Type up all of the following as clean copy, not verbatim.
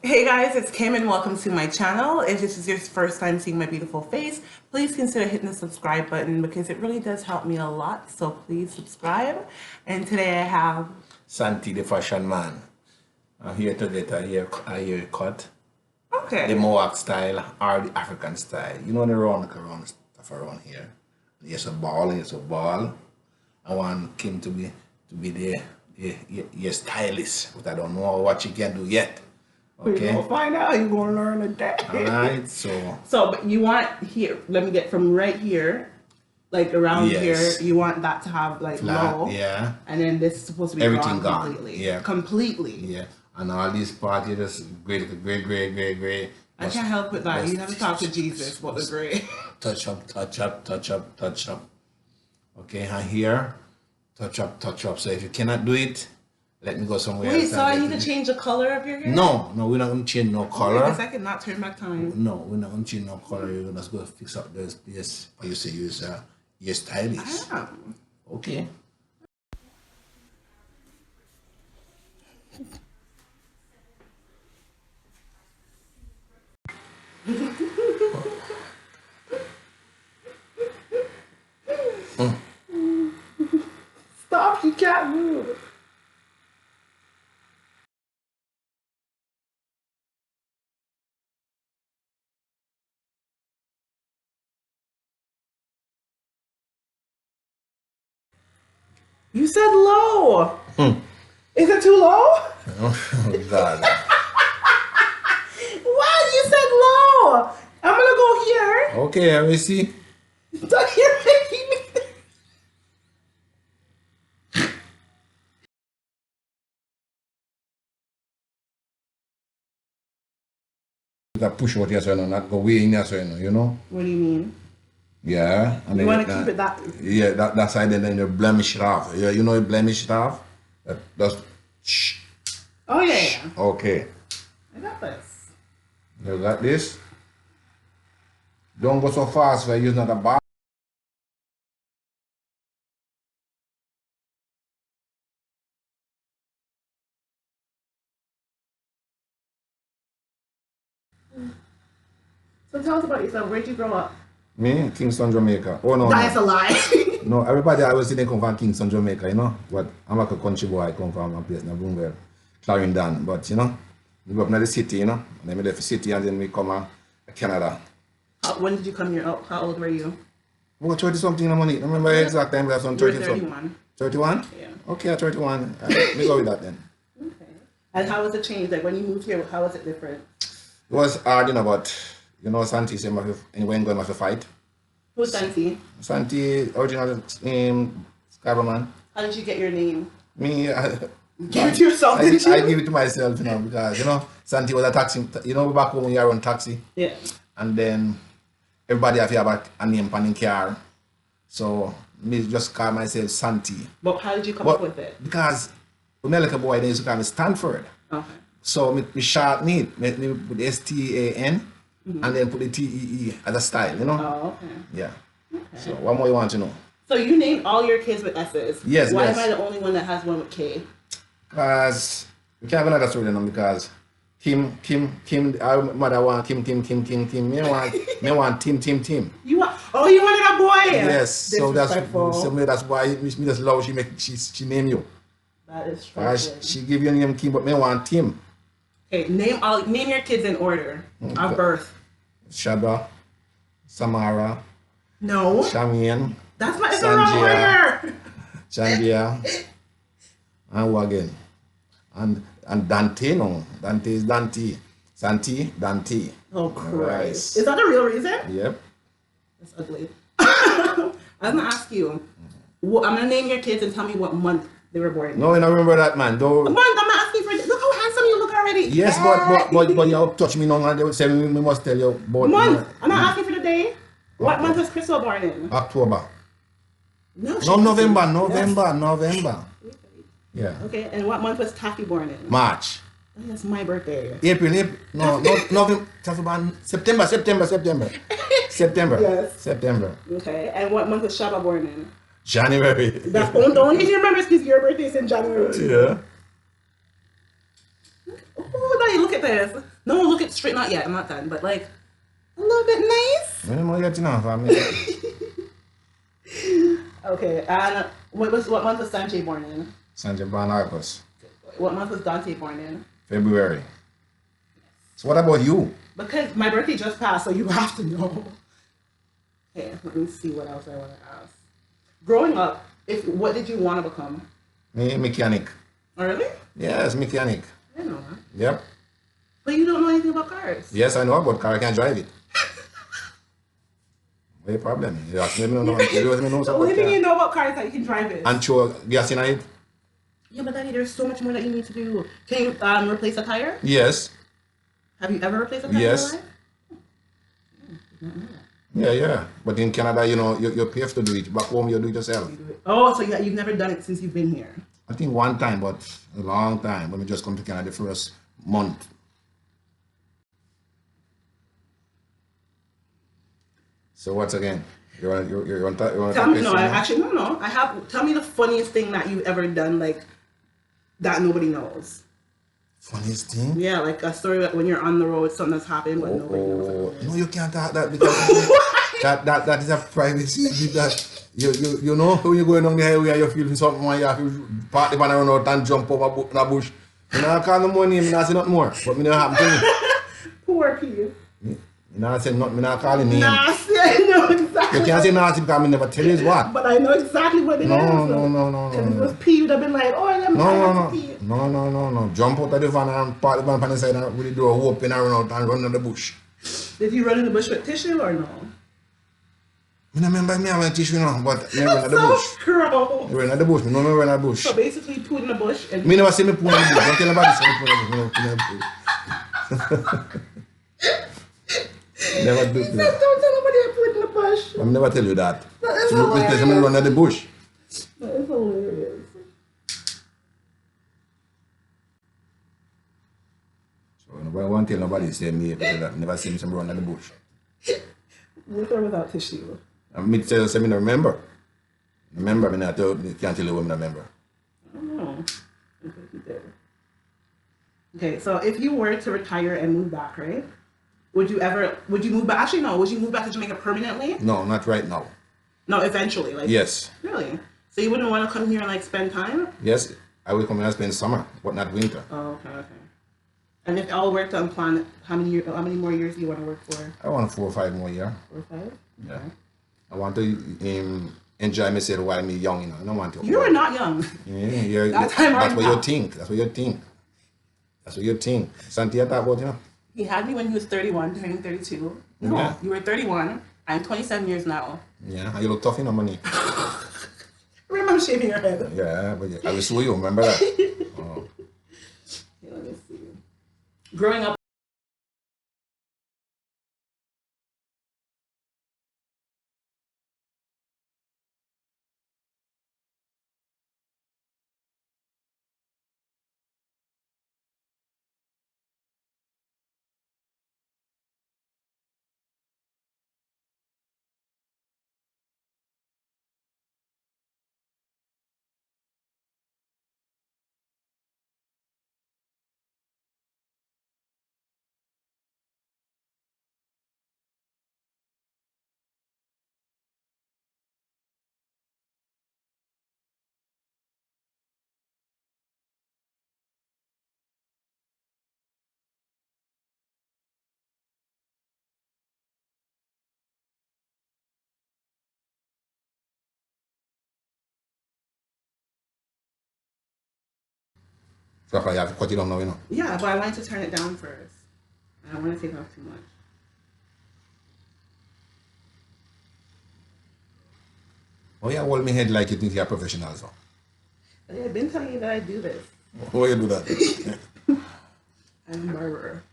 Hey guys, it's Kim and welcome to my channel. If this is your first time seeing my beautiful face, please consider hitting the subscribe button because it really does help me a lot. So please subscribe. And today I have Santi the fashion man. I'm here to get a haircut. The okay. Mohawk style or the African style. You know the round stuff around here. Yes a ball, yes a ball. I want Kim to be the stylist, but I don't know what she can do yet. We're Okay? gonna find out. You're gonna learn today. Alright, so So, but you want here? Let me get from right here, like around here. yes. You want that to have like Flat, low, yeah. and then this is supposed to be Everything gone gone. completely. Yeah. Completely. Yeah. And all these parties just great. I can't help with that. You have to talk to Jesus about the gray. Touch up, touch up, touch up, touch up. Okay, and here, touch up, touch up. So if you cannot do it, let me go somewhere Wait, else so and I get need to it. change the color of your hair? No, we're not gonna change no I guess color. I cannot turn back time. No, we're not gonna change no color. You're gonna just go fix up this place. Or you say use your stylist. Damn. Okay. Stop, you can't move. You said low. Is it too low? Oh God. What? You said low. I'm gonna go here. Okay, let me see. So you're making me. That push out here so not go way in here so you know. What do you mean? Yeah, and You then want to keep it that? yeah, that side and then you blemish it off. Yeah, you know you blemish it off. That's shh. Oh yeah. Okay. I got this. You got this. Don't go so fast. We're using the bar. So tell us about yourself. Where'd you grow up? Me, Kingston, Jamaica. Oh no, That's no, a lie. no. Everybody always say they come from Kingston, Jamaica. You know, but I'm like a country boy. I come from a place in Bungle, Clarendon. But you know, we grew up in the city. You know, and then we left the city and then we come Canada. When did you come here? Oh, how old were you? We got 30 something in the money. I remember the exact time we have some You were 30 something. 31. 31? Yeah. Okay, at 31. Me go with that then. Okay. And how was it changed? Like when you moved here, how was it different? It was hard, you know, but you know, Santi said, anyway, going to fight. Who's Santi? Santi, original Scarborough man. How did you get your name? Me, Give it to yourself, I did you? give it to myself, you know, because, you know, Santi was a taxi. You know, back home, you run taxi. Yeah. And then everybody have to have a name on the car. So, me just call myself Santi. But how did you come up with it? Because when I like a boy, they used to call me Stanford. Okay. So, me short need, me put the STAN and then put the TEE as a style, you know? Oh, okay. Yeah. So, what more you want to know? So you named all your kids with S's. Yes, Why yes. am I the only one that has one with K? Because we can't have another story now because our mother want Kim. Me want Tim. You want? Oh, you wanted a boy? Yes, so Disrespectful. that's why me just love she name you. That is true. She give you name Kim, but me want Tim. Okay, name your kids in order of birth. Shaba, Samara, No, Shamian, that's not. It's the wrong Sanjaya, order. Chandia, and who again? And Dante, no. Dante is Dante. Santi, Dante. Oh Christ! Right. Is that the real reason? Yep. That's ugly. I was gonna ask you. I'm gonna name your kids and tell me what month they were born. No, I don't remember that man. Though. Month. I'm not asking for. Look how handsome you look already. Yes, but you touch me now and they would say we must tell you about Month. I'm not asking for the day. What Okay. month was Crystal born in? October. No, No, November. Yeah. Okay, and what month was Taffy born in? March. Oh, that's my birthday. April. No, November. September. September. Yes. September. Okay, and what month was Shaba born in? January. That's the only reason you remember is because your birthday is in January too. Yeah. Ooh, now you look at this. No, look at straight. Not yet. I'm not done. But like a little bit nice. I don't get enough. I mean, Okay. And what month was Sanjay born in? Sanjay born August, What month was Dante born in? February. So what about you? Because my birthday just passed, so you have to know. Okay, let me see what else I want to ask. Growing up, what did you want to become? Me mechanic. Oh, really? Yes, mechanic. I didn't know that. Yep. But you don't know anything about cars. Yes, I know about car. I can't drive it. What's the problem? You ask me, I don't know. You ask me, know The something only about thing you car. know about cars is that you can drive it. And throw gas in it? Yeah, but Daddy, there's so much more that you need to do. Can you replace a tire? Yes. Have you ever replaced a tire Yes. in your life? Yeah. But in Canada, you pay to do it. Back home, you do it yourself. Oh, so you've never done it since you've been here. I think one time, but a long time. When we just come to Canada the first month. So what's again? You want to Tell me, no, no. Tell me the funniest thing that you've ever done, like, that nobody knows. Funniest thing? Yeah, like a story that when you're on the road, something that's happened, but nobody knows. No, you can't talk that because that is a privacy. That you know when you're going down the highway and you feel something and you have to park the van around out and jump over a bush. You know, I call no more name, I say nothing more. But me not happen to me. Poor P. You know, I say nothing, me not call him name. Nasty, I know exactly. You can't say nasty because I never tell you what. But I know exactly what it is. No. Because if it was P, you'd have been like, oh, I'm tired of P. No. Jump out of the van and park the van on the side and with the door open and run out and run in the bush. Did you run in the bush with tissue or no? I don't remember me having tissue now, but I run in the So bush. gross. I run in the bush, me know me run in the bush. So basically, put in the bush and Me never see me put in the bush. Don't tell nobody say me put in the bush. Never do he said, that. don't tell nobody I put in the bush. I never tell you that. That is So you tell me run in the bush. That is hilarious. So nobody won't tell nobody say me that. Never see me some run in the bush. With or without tissue? And me tell you, say me not remember. Remember, me not tell, can't tell you when I remember. I don't know. Okay, he did. Okay, so if you were to retire and move back, right? Would you move back? Actually, no. Would you move back to Jamaica permanently? No, not right now. No, eventually. Like Yes. Really? So you wouldn't want to come here and like spend time? Yes, I will come here and spend summer, but not winter. Oh, okay. And if all worked on plan, how many more years do you want to work for? I want 4 or 5 more years. 4 or 5? Yeah. Okay. I want to enjoy myself while I'm young, you know. I don't want to. You are not young. Yeah, That time that's I'm what not. you think. That's what you think. That's what you think. Santia talk about, you know. He had me when he was 31, turning 32. No, Yeah. you were 31. I'm 27 years now. Yeah, and you look tough, you know, money. Remember I'm shaving your head. Yeah, but I will sue you, remember that? Oh. Okay, let me see. Growing up. So I have to cut it down now, you know. Yeah, but I wanted to turn it down first. I don't want to take off too much. Oh yeah, hold me head like you think you're a professional, so. I've been telling you that I do this. Why you do that? I'm a barber.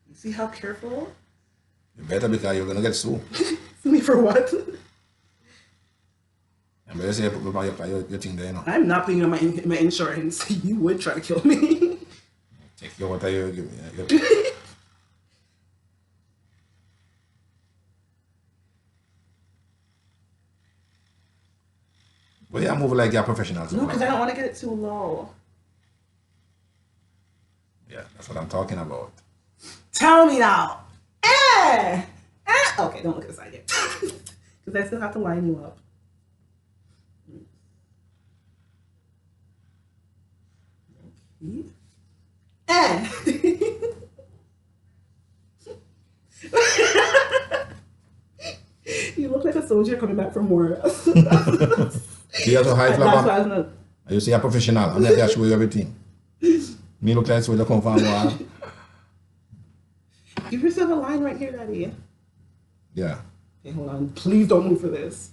You see how careful? You better because you're gonna get sued. Sue me for what? And better say you put your thing there, you know. I'm not paying on my insurance. You would try to kill me. Take your water you give me. But yeah, move like you're a professional. So No, because I don't want to get it too low. Yeah, that's what I'm talking about. Tell me now. Okay, don't look at the side yet. Because I still have to line you up. You look like a soldier coming back from war. You have a high That's why I flap. was not. You say you're professional. I'm not there to show you everything. Me look like soldier come from war. Give yourself a line right here, Daddy. Yeah. Okay, hold on. Please don't move for this.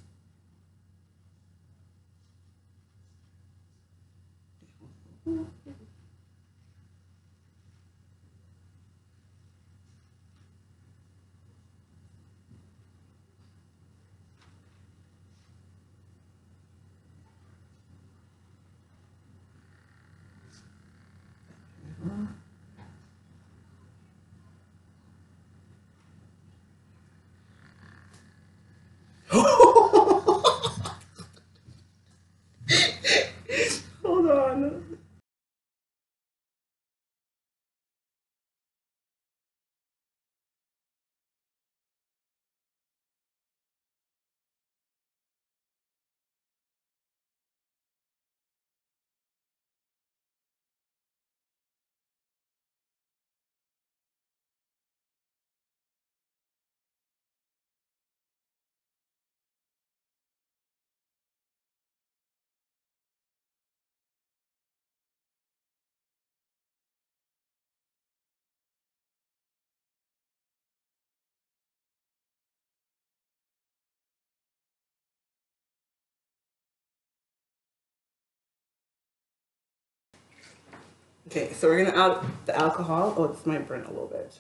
Hold on. Okay, so we're gonna add the alcohol. Oh, this might burn a little bit.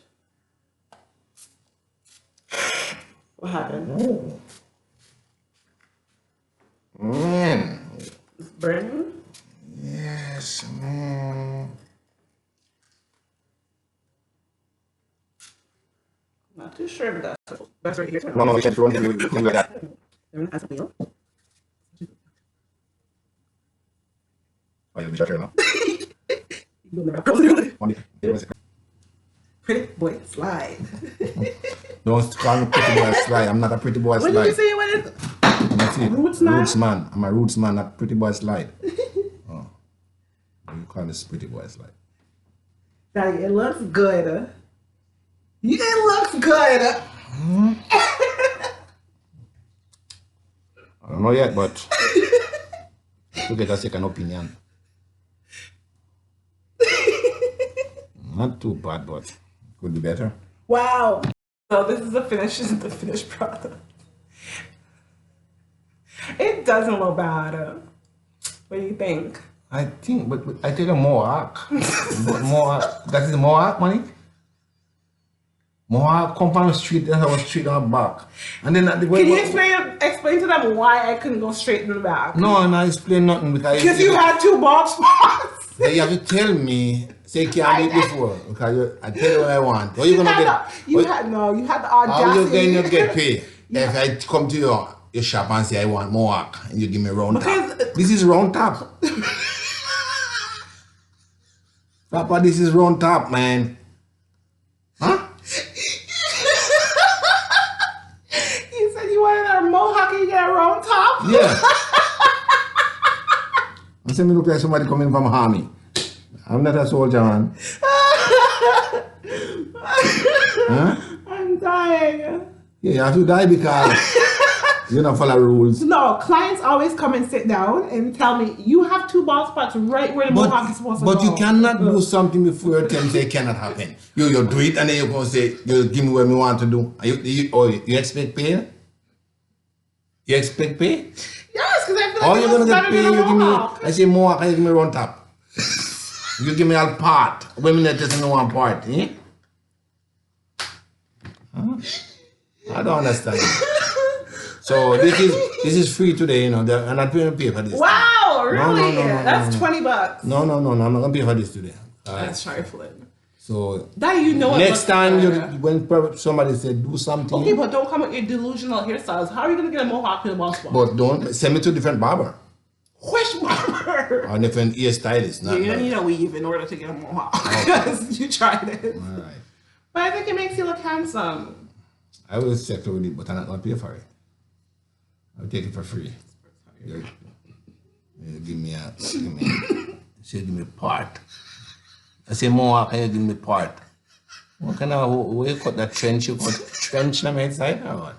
What happened? Man. It's burning? Yes, man. Not too sure, but that's right here. No, you can't throw anything like that. Everyone has a wheel. Oh, you'll be shut here now. You'll never probably Only- Pretty boy slide. Don't call me pretty boy slide. I'm not a pretty boy When did you slide. say you wanted? That's it. Roots man? Roots man. I'm a roots man, not pretty boy slide. Oh. You call this pretty boy slide. Daddy, it looks good. It looks good. I don't know yet, but to get a second opinion. Not too bad, but could be better. Wow. So this is the finished product. It doesn't look bad. What do you think? I think, but I tell you Mohawk. But Mohawk, that is Mohawk, money. Mohawk Compound Street, that's our street on the back. And then at the Can you explain to them why I couldn't go straight in the back? No, I'm not explain nothing Because you had two bald spots. You have to tell me, say, can't do it before. Because I tell you what I want. What you gonna get? You had the audacity. How you going to get paid? If I come to your shop and say I want Mohawk and you give me round top. This is round top. Papa, this is round top, man. Huh? You said you wanted a mohawk and you get a round top? Yeah. I said me look like somebody coming from army. I'm not a soldier, man. Huh? I'm dying. Yeah, you have to die because you don't follow rules. No, clients always come and sit down and tell me, you have two bald spots right where the mohawk is supposed to go. But you cannot do something before you tell me say it cannot happen. You do it and then you're going to say, you give me what me want to do. You expect pay? You expect pay? Yes, because I feel like All you're going to get better pay, than a you give me, mohawk. I say Mohawk and you give me round top. You give me all part. Women that just know one part. Eh? Huh? I don't understand. So this is free today, you know. I'm not going to pay for this. Wow, really? No, That's $20. No, I'm not going to pay for this today. That's trifling. So That you know. next time when somebody said do something, Okay, but don't come with your delusional hairstyles. How are you gonna get a mohawk in a bald spot? but don't send me to a different barber. Which barber? Or different hairstylist, not You don't like- need a weave in order to get a mohawk because you tried it. All right. But I think it makes you look handsome. I will settle with it, but I'm not gonna pay for it. I'll take it for free. You give me give me part. I say more, can you give me part? What kind of way you cut that trench? You cut trench on my side or what?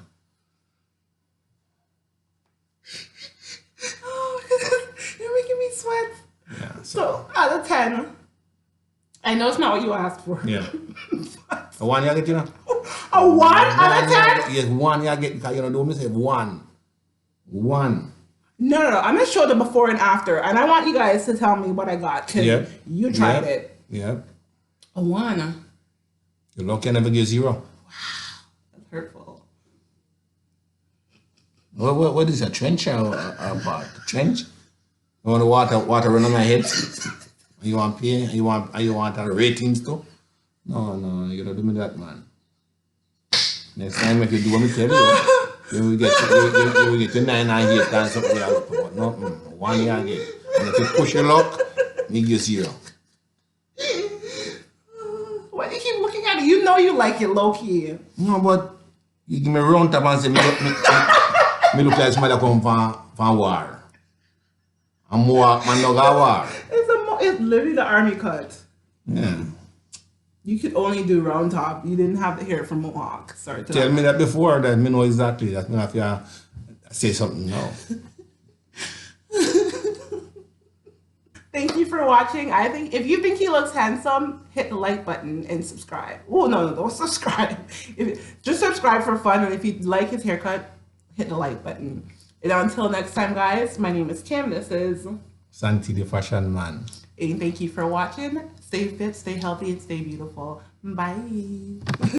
Oh, you're making me sweat. Yeah. So out of 10, I know it's not what you asked for. Yeah. A one you get, you know? A 1 out of 10? Yes, one you get, because you know, don't me say one. One. No. I'm gonna show the before and after, and I want you guys to tell me what I got. 'Cause Yeah. you tried Yeah. it. Yeah. A 1. Your luck can never give 0. That's hurtful. What is a trench or a part? Trench? You want the water run on my head? You want pay? You want ratings too? No, you don't do me that, man. Next time if you do what me tell you, you will get your 9 and 8 and something like that. No, 1 year again. And if you push your luck, me give 0. Why do you keep looking at it? You know you like it low key. No, but you give me a round tap and say me look like somebody that come from war. I'm war, man no got war. It's literally the army cut. Yeah. You could only do round top. You didn't have the hair from Mohawk. Sorry to Tell me that before, that me know exactly. That me have to say something now. Thank you for watching. I think if you think he looks handsome, hit the like button and subscribe. Oh no, don't subscribe. Just subscribe for fun. And if you like his haircut, hit the like button. And until next time, guys, my name is Kim. This is Santi the Fashion Man. and thank you for watching. Stay fit, stay healthy, and stay beautiful. Bye.